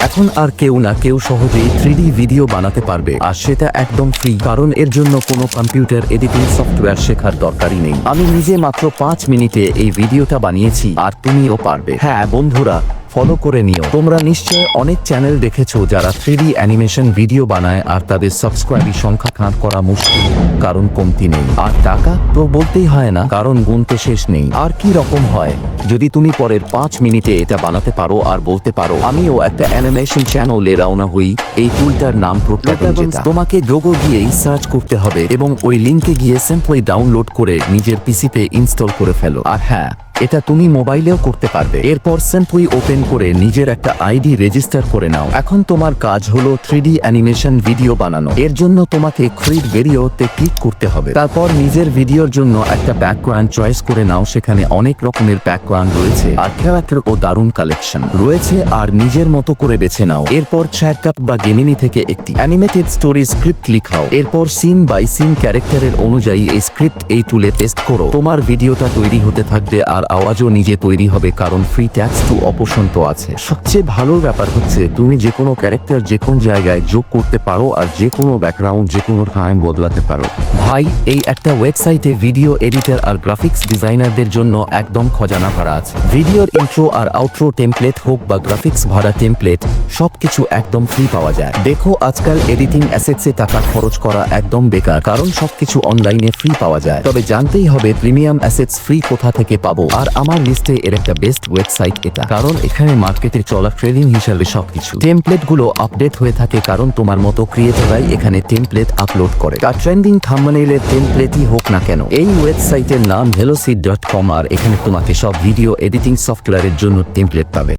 এখন আর কেউ না কেউ সহজেই 3D ভিডিও বানাতে পারবে, আর সেটা একদম ফ্রি, কারণ এর জন্য কোনো কম্পিউটার এডিটিং সফটওয়্যার শেখার দরকারই নেই। আমি নিজে মাত্র 5 মিনিটে এই ভিডিওটা বানিয়েছি, আর তুমিও পারবে। হ্যাঁ বন্ধুরা, ফলো করে নিও। তোমরা নিশ্চয় অনেক চ্যানেল দেখেছো যারা 3D অ্যানিমেশন ভিডিও বানায়, আর তাদের সাবস্ক্রাইবার সংখ্যা কাঁট করা মুশকিল, কারণ কমতি নেই। আর টাকা তো বলতেই হয় না, কারণ গুনতে শেষ নেই। আর কি রকম হয় যদি তুমি পরের 5 মিনিটে এটা বানাতে পারো আর বলতে পারো আমিও একটা অ্যানিমেশন চ্যানেলে রওনা হই। এই টুলটার নাম প্রোটাগন। তোমাকে লোগো গিয়েই সার্চ করতে হবে এবং ওই লিঙ্কে গিয়ে সিম্পলি ডাউনলোড করে নিজের পিসিতে ইনস্টল করে ফেলো। আর হ্যাঁ, এটা তুমি মোবাইলেও করতে পারবে। এরপর সিম্পলি ওপেন করে নিজের একটা আইডি রেজিস্টার করে নাও। এখন তোমার কাজ হলো 3D অ্যানিমেশন ভিডিও বানানো। এর জন্য তোমাকে ক্রিয়েট ভিডিওতে ক্লিক করতে হবে। তারপর নিজের ভিডিওর জন্য একটা ব্যাকগ্রাউন্ড চয়েস করে নাও। সেখানে অনেক রকমের ব্যাকগ্রাউন্ড রয়েছে, আর ক্যারেক্টার ও দারুণ কালেকশন রয়েছে, আর নিজের মতো করে বেছে নাও। এরপর চ্যাটকাপ বা গেমিনি থেকে একটি অ্যানিমেটেড স্টোরি স্ক্রিপ্ট লিখাও। এরপর সিন বাই সিন ক্যারেক্টারের অনুযায়ী এই স্ক্রিপ্ট এই টুলে পেস্ট করো। তোমার ভিডিওটা তৈরি হতে থাকবে, আর আওয়াজও নিজে তৈরি হবে, কারণ ফ্রি ট্যাক্স টু অপশন তো আছে। সবচেয়ে ভালো ব্যাপার হচ্ছে তুমি যে কোনো ক্যারেক্টার যে কোনো জায়গায় যোগ করতে পারো, আর যে কোনো ব্যাকগ্রাউন্ড যে কোনো টাইম বদলাতে পারো। ভাই, এই একটা ওয়েবসাইটে ভিডিও এডিটর আর গ্রাফিক্স ডিজাইনারদের জন্য একদম খজানা ভরা আছে। ভিডিওর ইন্ট্রো আর আউট্রো টেমপ্লেট হোক বা গ্রাফিক্স ভরা টেমপ্লেট, সবকিছু একদম ফ্রি পাওয়া যায়। দেখো, আজকাল এডিটিং অ্যাসেটসে টাকা খরচ করা একদম বেকার, কারণ সবকিছু অনলাইনে ফ্রি পাওয়া যায়। তবে জানতেই হবে প্রিমিয়াম অ্যাসেটস ফ্রি কোথা থেকে পাবো। আর আমার লিস্টে এর একটা বেস্ট ওয়েবসাইট এটা, কারণ এখানে মার্কেটে চলা ট্রেডিং হিসাবে সবকিছু টেমপ্লেট গুলো আপডেট হয়ে থাকে, কারণ তোমার মতো ক্রিয়েটররাই এখানে টেমপ্লেট আপলোড করে। তার ট্রেন্ডিং থাম্বনেইলের টেমপ্লেটই হোক না কেন। এই ওয়েবসাইটের নাম velosofy.com, আর এখানে তোমাকে সব ভিডিও এডিটিং সফটওয়্যারের জন্য টেমপ্লেট পাবে।